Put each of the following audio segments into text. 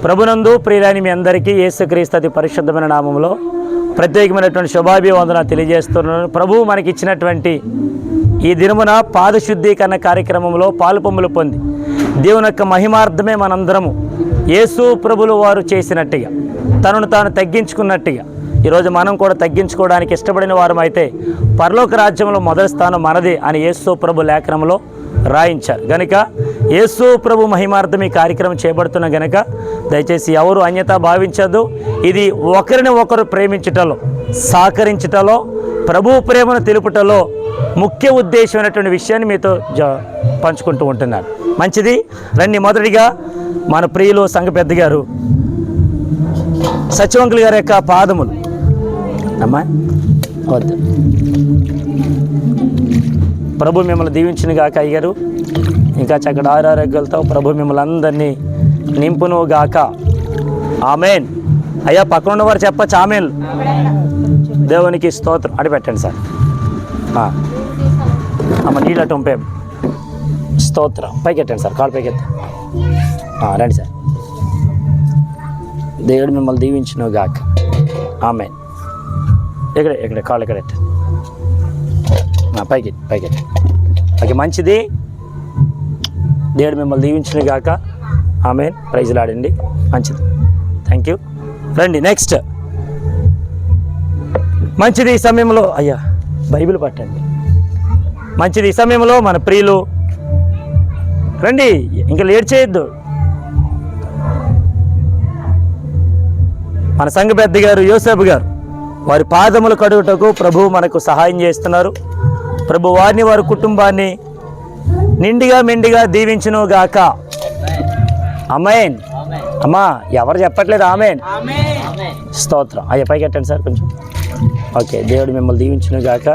ప్రభునందు ప్రియులైన మీ అందరికీ యేసుక్రీస్తు అతి పరిశుద్ధమైన నామములో ప్రత్యేకమైనటువంటి శుభాభివందన తెలియజేస్తున్నాను. ప్రభువు మనకి ఇచ్చినటువంటి ఈ దినమున పాదశుద్ధీకరణ కార్యక్రమంలో పాలుపొమ్ములు పొంది దేవుని యొక్క మహిమార్థమే మనందరము యేసు ప్రభులు వారు చేసినట్టుగా తనను తాను తగ్గించుకున్నట్టుగా ఈరోజు మనం కూడా తగ్గించుకోవడానికి ఇష్టపడిన వారం అయితే పరలోక రాజ్యంలో మొదటి స్థానం మనది అని యేసు ప్రభు లేఖనంలో రాయించారు. గనుక యేసు ప్రభు మహిమార్థం ఈ కార్యక్రమం చేపడుతున్న గనుక దయచేసి ఎవరు అన్యత భావించదు. ఇది ఒకరిని ఒకరు ప్రేమించుటలో, సహకరించుటలో, ప్రభు ప్రేమను తెలుపుటలో ముఖ్య ఉద్దేశమైనటువంటి విషయాన్ని మీతో పంచుకుంటూ ఉంటున్నాను. మంచిది, రండి. మొదటిగా మన ప్రియులు సంఘ పెద్ద గారు సత్యవంకులు గారి యొక్క పాదములు అమ్మా వద్దు. ప్రభు మిమ్మల్ని దీవించిన గాక అయ్యారు. ఇంకా చక్కటి ఆరోగ్యాలతో ప్రభు మిమ్మల్ని అందరినీ నింపును గాక. ఆమెన్. అయ్యా పక్కన ఉన్నవారు చెప్పచ్చు ఆమెన్. దేవునికి స్తోత్రం. అడి పెట్టండి సార్. అమ్మ నీళ్ళు అటు పంపే స్తోత్రం. పైకి ఎట్టండి సార్, కాలు పైకి ఎత్తా. రండి సార్. దేవుడు మిమ్మల్ని దీవించును గాక. ఆమెన్. ఎక్కడ కాళ్ళు ఎక్కడ ఎట్టండి. పైకి పైకి ఓకే, మంచిది. దేవుడు మిమ్మల్ని దీవించును గాక. ఆమెన్. ప్రైజ్లు ఆడండి. మంచిది, థ్యాంక్ యూ. రండి నెక్స్ట్. మంచిది. ఈ సమయంలో అయ్యా బైబిల్ పట్టండి. మంచిది. ఈ సమయంలో మన ప్రియులు రండి, ఇంకా లేట్ చేయొద్దు. మన సంఘ పెద్ద గారు యోసేపు గారు వారి పాదములు కడుగుటకు ప్రభువు మనకు సహాయం చేస్తున్నారు. ప్రభు వారిని వారి కుటుంబాన్ని నిండిగా మెండిగా దీవించును గాక. ఆమేన్. అమ్మా ఎవరు చెప్పట్లేదు ఆమేన్. స్తోత్రం. అయ్యా పైకి ఎట్టండి సార్ కొంచెం. ఓకే, దేవుడు మిమ్మల్ని దీవించును గాక.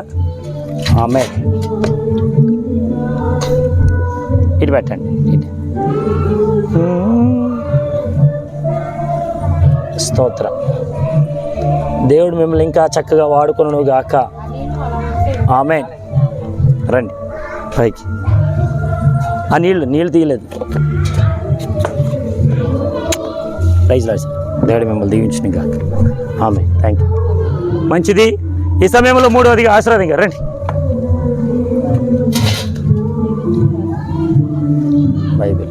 ఆమేన్. ఇటు పెట్టండి. ఇటు స్తోత్రం. దేవుడు మిమ్మల్ని ఇంకా చక్కగా వాడుకొనును గాక. ఆమేన్. రండి పైకి. ఆ నీళ్ళు తీయలేదు. Praise lord. దేవుడు మిమ్మల్ని దీవించును గాక. ఆమేన్. Thank you. మంచిది. ఈ సమయంలో మూడవదిగా ఆశీర్వాదం గారు రండి. బైబిల్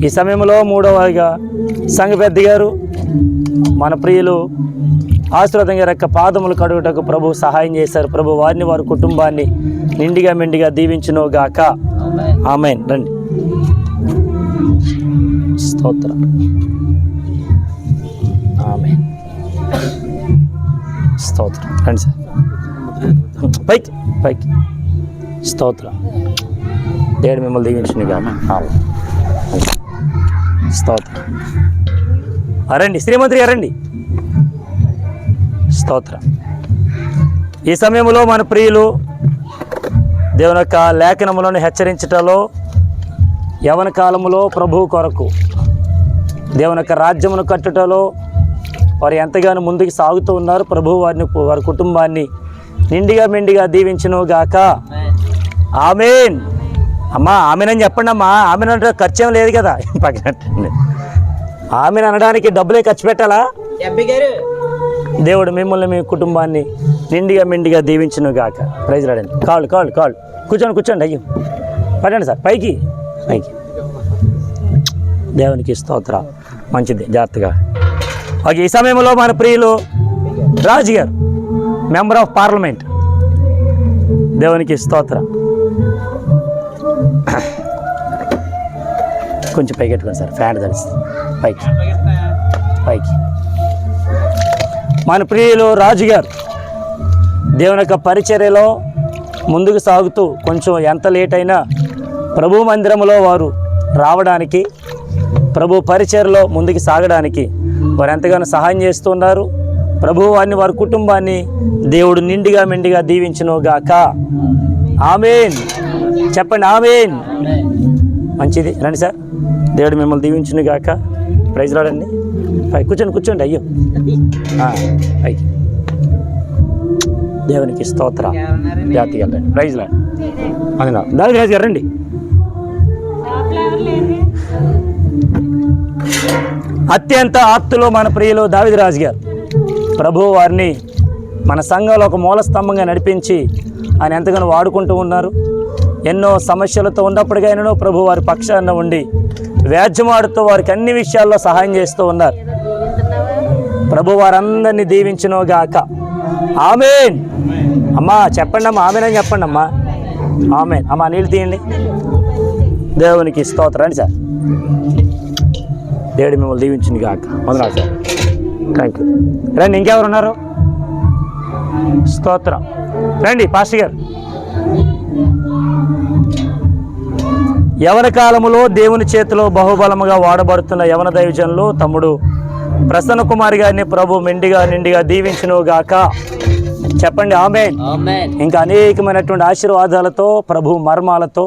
ఈ సమయంలో మూడవగా సంఘ పెద్ద గారు మన ప్రియులు ఆశీర్వాదం గారి యొక్క పాదములు కడుగుటకు ప్రభు సహాయం చేశారు. ప్రభు వారిని వారి కుటుంబాన్ని నిండిగా మెండిగా దీవించును గాక. ఆమేన్. రండి. స్తోత్రం. ఆమేన్. స్తోత్రం. రండి సార్. పైకి పైకి. స్తోత్రం. దేవుడు మిమ్మల్ని దీవించును గాక. స్తోత్రం. రండి శ్రీమంత్రి గారండి. స్తోత్రం. ఈ సమయంలో మన ప్రియులు దేవుని యొక్క లేఖనములను హెచ్చరించటలో యవన కాలములో ప్రభువు కొరకు దేవుని యొక్క రాజ్యమును కట్టుటలో వారు ఎంతగానో ముందుకు సాగుతూ ఉన్నారు. ప్రభువు వారి కుటుంబాన్ని నిండిగా మెండిగా దీవించును గాక. ఆమేన్. అమ్మా ఆమెన్ అని చెప్పండి అమ్మా. ఆమెన్ అంటే ఖర్చు ఏం లేదు కదా. పక్కన ఆమెన్ అనడానికి డబ్బులే ఖర్చు పెట్టాలా? దేవుడు మిమ్మల్ని మీ కుటుంబాన్ని నిండిగా మెండిగా దీవించును గాక. ప్రైజ్ రాడండి. కాళ్ళు కూర్చోండి. అయ్యో పడండి సార్. పైకి పైకి. దేవునికి స్తోత్రం. మంచిది, జాగ్రత్తగా. ఓకే, ఈ సమయంలో మన ప్రియులు రాజు గారు మెంబర్ ఆఫ్ పార్లమెంట్. దేవునికి స్తోత్రం. కొంచెం పైకి పెట్టుకోండి సార్, ఫ్యాన్ తడిస్తుంది. పైకి. మన ప్రియులు రాజు గారు దేవుని యొక్క పరిచర్యలో ముందుకు సాగుతూ కొంచెం ఎంత లేట్ అయినా ప్రభు మందిరంలో వారు రావడానికి, ప్రభు పరిచర్యలో ముందుకు సాగడానికి వారు ఎంతగానో సహాయం చేస్తున్నారు. ప్రభు వారి కుటుంబాన్ని దేవుడు నిండిగా మెండిగా దీవించును గాక. ఆమేన్. చెప్పండి ఆమేన్. మంచిది. రండి సార్. దేవుడు మిమ్మల్ని దీవించును గాక. ప్రైజ్ రాడండి. కూర్చోండి. అయ్యో పైకి. దేవునికి స్తోత్రం. జాతికి వెళ్ళండి. Praise lord. దాని రాజు గారు రండి. అత్యంత ఆప్తులో మన ప్రియులు దావీదు రాజు గారు ప్రభు వారిని మన సంఘంలో ఒక మూల స్తంభంగా నడిపించి ఆయన ఎంతగానో వాడుకుంటూ ఉన్నారు. ఎన్నో సమస్యలతో ఉన్నప్పటికైనా ప్రభు వారి పక్షాన ఉండి వ్యాజ్యమాడుతూ వారికి అన్ని విషయాల్లో సహాయం చేస్తూ ఉన్నారు. ప్రభు వారందరినీ దీవించునుగాక. ఆమేన్. అమ్మా చెప్పండి అమ్మా, ఆమేన్ అని చెప్పండి అమ్మా. ఆమేన్. అమ్మా నీళ్ళు తీయండి. దేవునికి స్తోత్రం. రండి సార్, దేవుడు మిమ్మల్ని దీవించునుగాక. వందనాలు సార్, థ్యాంక్ యూ. రండి, ఇంకెవరు ఉన్నారు? స్తోత్రం. రండి పాస్టర్ గారు. యవన కాలములో దేవుని చేతిలో బహుబలముగా వాడబడుతున్న యవన దైవజనులు తమ్ముడు ప్రసన్న కుమార్ గారిని ప్రభు మెండిగా నిండిగా దీవించునుగాక. చెప్పండి ఆమేన్. ఇంకా అనేకమైనటువంటి ఆశీర్వాదాలతో ప్రభు మర్మాలతో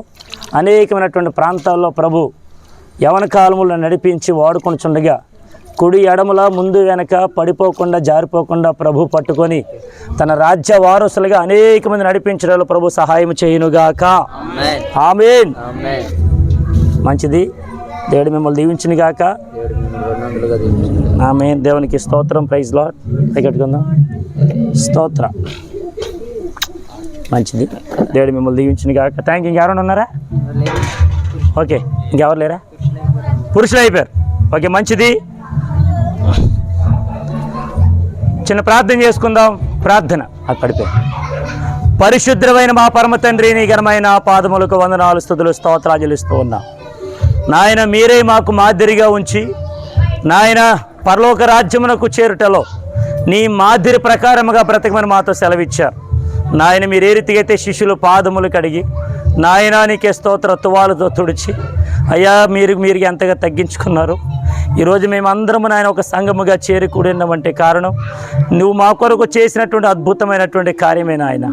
అనేకమైనటువంటి ప్రాంతాల్లో ప్రభు యవన కాలములో నడిపించి వాడుకొనిచుండగా కుడి ఎడముల ముందు వెనక పడిపోకుండా జారిపోకుండా ప్రభు పట్టుకొని తన రాజ్య వారసులుగా అనేక మంది నడిపించడంలో ప్రభు సహాయం చేయునుగాక. ఆమేన్. మంచిది. దేవుడు మిమ్మల్ని దీవించునుగాక. ఆమేన్. దేవునికి స్తోత్రం. Praise lord. పెట్టుకుందాం. స్తోత్ర. మంచిది. దేవుడు మిమ్మల్ని దీవించునుగాక. Thank you. ఇంకెవరైనా ఉన్నారా? ఓకే, ఇంకెవరు లేరా? పురుషులు అయిపోయారు. ఓకే, మంచిది. చిన్న ప్రార్థన చేసుకుందాం. ప్రార్థన. అది పడిపోయి. పరిశుద్ధమైన మా పరమ తండ్రి, నీ ఘనమైన పాదములకు వందనాలు స్తుతులు స్తోత్రాలు చెల్లిస్తూ ఉన్నాం. నాయన మీరే మాకు మాదిరిగా ఉంచి నాయన పరలోక రాజ్యమునకు చేరుటలో నీ మాదిరి ప్రకారముగా బ్రతకమని మాతో సెలవిచ్చారు. నాయన మీరు ఏ రీతిగా అయితే శిష్యులు పాదములు కడిగి నాయన నీకే స్తోత్ర తువాలతో తుడిచి అయ్యా మీరు ఎంతగా తగ్గించుకున్నారు. ఈరోజు మేమందరము నాయన ఒక సంఘముగా చేరుకూడినామంటే కారణం నువ్వు మా కొరకు చేసినటువంటి అద్భుతమైనటువంటి కార్యమే నాయన.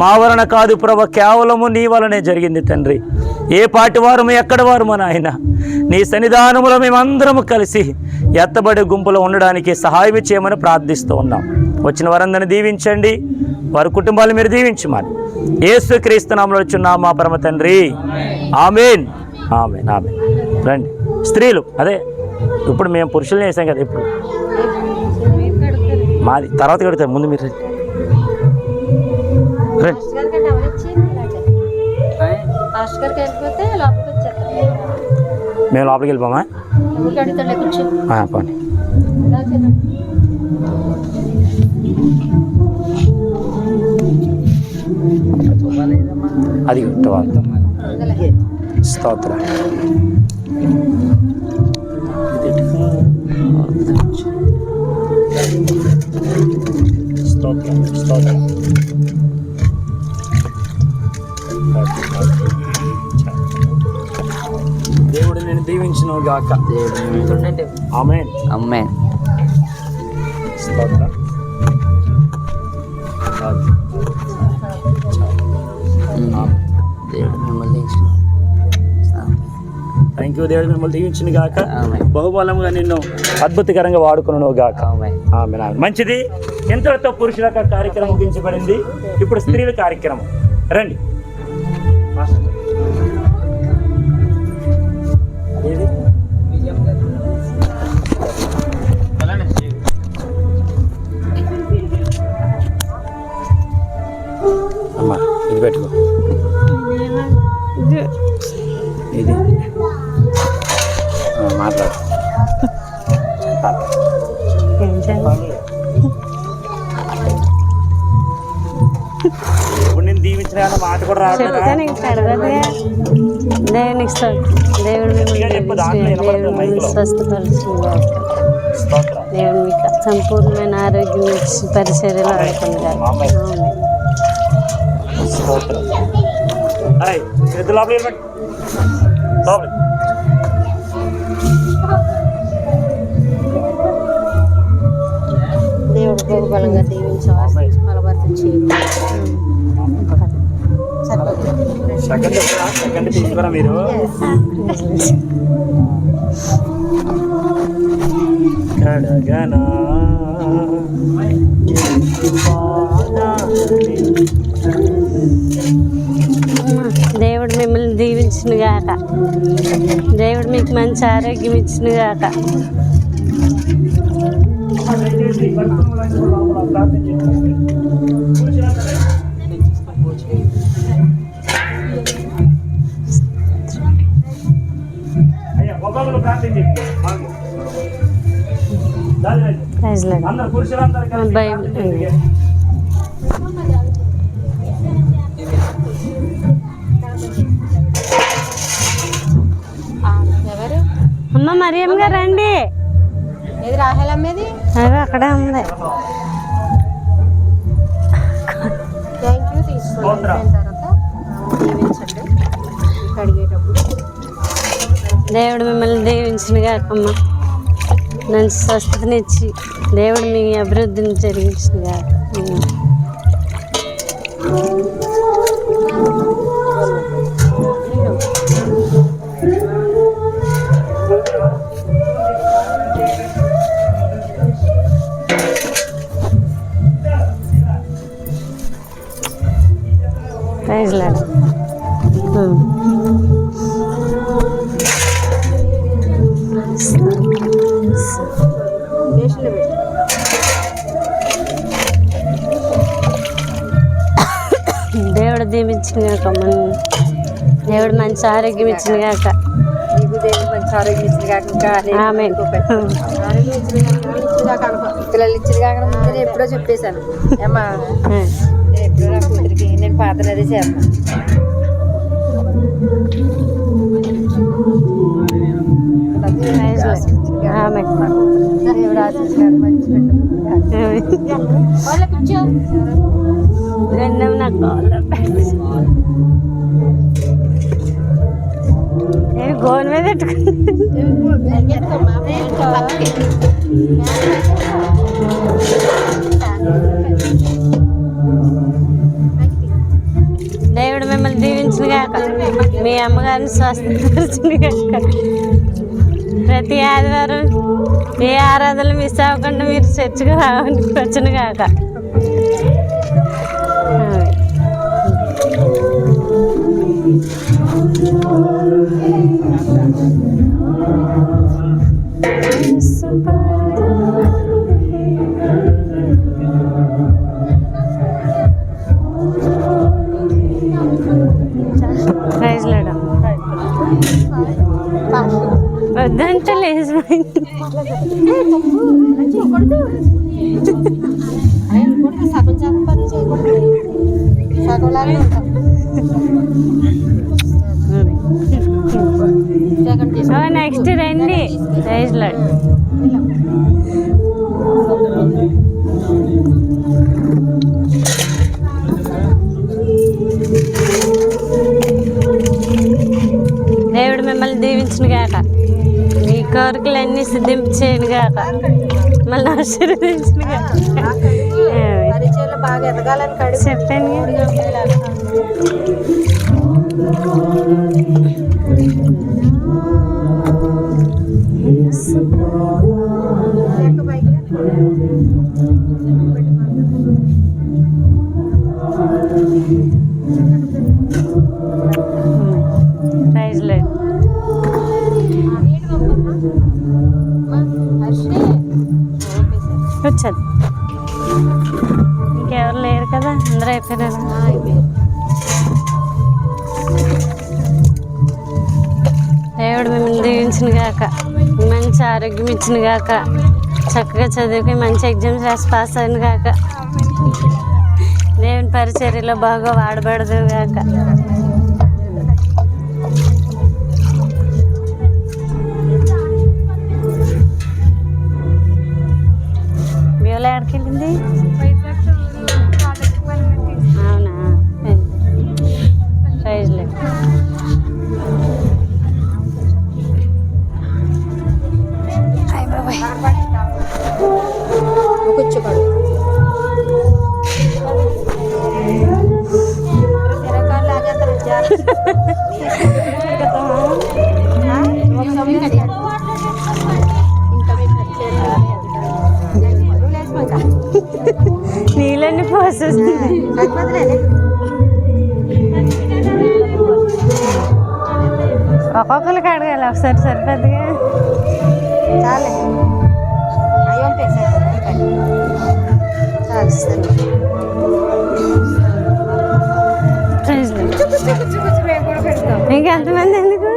మా వలన కాదు ప్రభు, కేవలము నీ వలనే జరిగింది తండ్రి. ఏ పాటి వారము ఎక్కడ వారము నాయన, నీ సన్నిధానములో మేమందరము కలిసి ఎత్తబడే గుంపులో ఉండడానికి సహాయం చేయమని ప్రార్థిస్తూ ఉన్నాం. వచ్చిన వారందరిని దీవించండి, వారి కుటుంబాలు మీరు దీవించమని యేసు క్రీస్తు నామములో వచ్చున్నాము మా పరమ తండ్రి. ఆమేన్. ఆమేన్. ఆమేన్. రండి స్త్రీలు. అదే ఇప్పుడు మేము పురుషుల్ని వేసాం కదా, ఇప్పుడు మాది తర్వాత కడతారు. ముందు మీరు రండి. మేము లోపలికి వెళ్ళిపోమా? పోనీ. అది స్తోత్ర. స్తోత్రం. స్తోత్రం. దేవుడు నేను దీవించునుగాక. ఆమేన్. ఆమేన్. స్తోత్రం. దేవుడు మిమ్మల్ని థ్యాంక్ యూ. దేవుడు మిమ్మల్ని దీవించునుగాక. బహుబలంగా నిన్ను అద్భుతకరంగా వాడుకునుగాక. ఆమేన్. మంచిది. ఎంతటితో పురుషుల కార్యక్రమం ముగించబడింది. ఇప్పుడు స్త్రీల కార్యక్రమం. రండి. అమ్మా ఇది పెట్టుకో. ఇది మాట్లాడు. ఇప్పుడు నేను దీవించిన మాట కూడా రావట్లేదు. దేవుడు మీకు సంపూర్ణమైన ఆరోగ్యం ఇచ్చి పరిచర్యలో దేవుడు బహుబలంగా దీవించవాలి. బలపరితం చేయాలి. తీసుకురా మీరు. దేవుడు మిమ్మల్ని దీవించును గాక. దేవుడు మీకు మంచి ఆరోగ్యం ఇచ్చును గాక. బైబిల్ అమ్మ మరియమ్మ గారు రండి. ఏది రాహేలమ్మేది? అదే అక్కడే ఉంది. Thank you. తీసుకోండి. తర్వాత దీవించండి కడిగేటప్పుడు. దేవుడు మిమ్మల్ని దీవించును గాకమ్మ. మంచి స్వస్థతనిచ్చి దేవుడు మీ అభివృద్ధిని జరిగించును గాక. Praise lord. దేవుడు దీవించిన కాక. దేవుడు మంచి ఆరోగ్యం ఇచ్చిన కాక. నీకు దేవుడు మంచి ఆరోగ్యం ఇచ్చిన కాక. ఆమేన్. పిల్లలు ఇచ్చిన కాక నేను ఎప్పుడో చెప్పేశాను. ఏమ్మా నేను ఎప్పుడో నా కూతురికి నేను పాతనదే చేస్తాను. దేవుడు ఆశించాడు. మంచి రెండవ నాకు నేను గోల్ మీద దేవుడు మిమ్మల్ని దీవించిన కాక. మీ అమ్మగారిని స్వస్థపరిచిన కాక. ప్రతి ఆదివారం ఏ ఆరాధనలు మిస్ అవ్వకుండా మీరు చర్చగా వచ్చును కాక. Praise lord. వద్దంటే లేచిపోయింది. సగం సగం పని చేయకూడదు. సగంలాగే ఉంటాం. నెక్స్ట్ రండి. Praise lord. దేవుడు మిమ్మల్ని దీవించును గాక. మీ కోరికలన్నీ సిద్ధింపు చేయను గాక. మళ్ళీ ఆశీర్వదించును గాక. పరిచయాలు బాగా ఎదగాలని కడుగు చెప్పాను. Praise lord. వచ్చారు. ఇంకెవరు లేరు కదా, అందరూ అయిపోయారు. దేవుడు మిమ్మల్ని దీవించిన గాక. మంచి ఆరోగ్యం ఇచ్చిన గాక. చక్కగా చదువుకి మంచి ఎగ్జామ్స్ రాసి పాస్ అయిన గాక. దేవుని పరిచర్యలో బాగా వాడబడదు గాక. బియోలా ఎక్కడికి వెళ్ళింది? అవునా? ప్రైజ్ లేదు. కూర్చోబడు. నీళ్ళని పోసేస్తుంది. ఒక్కొక్కరికి అడగాలి ఒకసారి సరిపోద్దిగా. చాలే అయ్యో చాలు ఇంకెంతమంది ఎందుకు?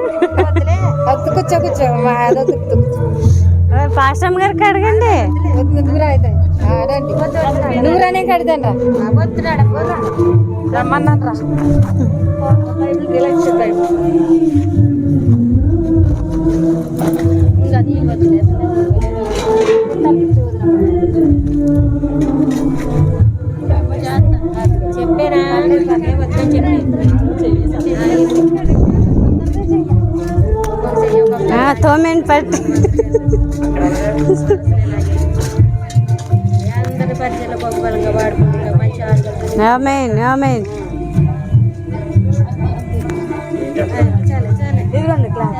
కూర్చో కూర్చో మా పాస్టమ్ గారికి అడగండి. నువ్వు రానే కడతాను రా రమ్మన్నాను రా. చెప్పేనా తోమేంటి పట్టు అందరి పరిచయాలు గొప్పలుగా వాడుకుంటా మంచి ఆమేన్ ఆమేన్. ఇదిగోండి క్లాస్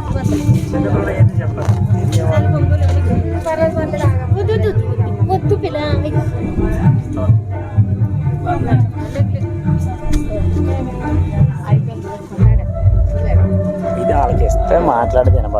వద్దు పిల్ల ఇది ఆలకిస్తే మాట్లాడి వినబడుతుంది.